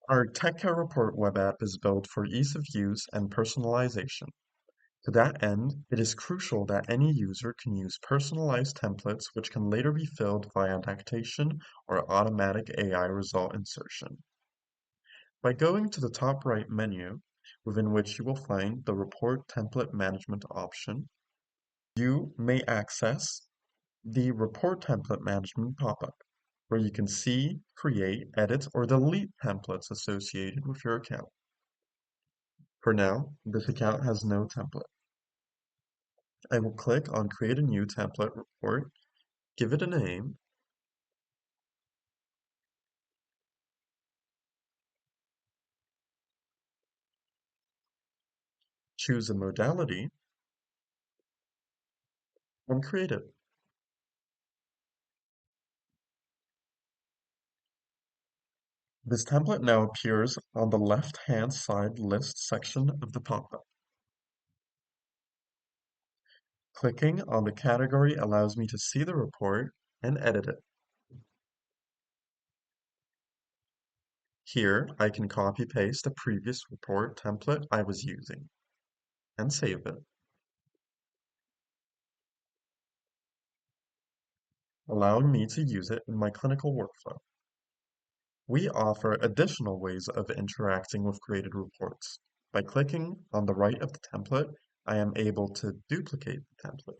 Our TechCare Report web app is built for ease of use and personalization. To that end, it is crucial that any user can use personalized templates which can later be filled via dictation or automatic AI result insertion. By going to the top right menu, within which you will find the Report Template Management option, you may access the Report Template Management pop-up, where you can see, create, edit, or delete templates associated with your account. For now, this account has no template. I will click on Create a New Template Report, give it a name, choose a modality, and create it. This template now appears on the left-hand side list section of the pop-up. Clicking on the category allows me to see the report and edit it. Here, I can copy-paste the previous report template I was using and save it, allowing me to use it in my clinical workflow. We offer additional ways of interacting with created reports. By clicking on the right of the template, I am able to duplicate the template.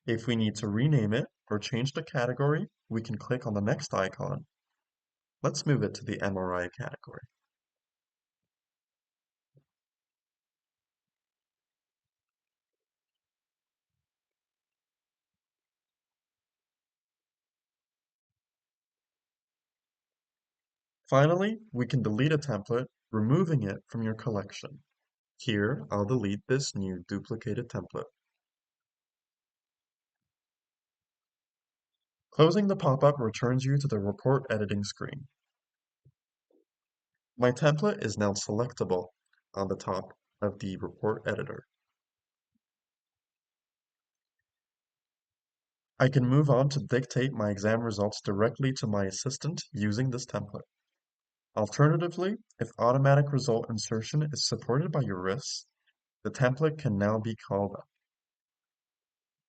If we need to rename it or change the category, we can click on the next icon. Let's move it to the MRI category. Finally, we can delete a template, removing it from your collection. Here, I'll delete this new duplicated template. Closing the pop-up returns you to the report editing screen. My template is now selectable on the top of the report editor. I can move on to dictate my exam results directly to my assistant using this template. Alternatively, if automatic result insertion is supported by your risks, the template can now be called up.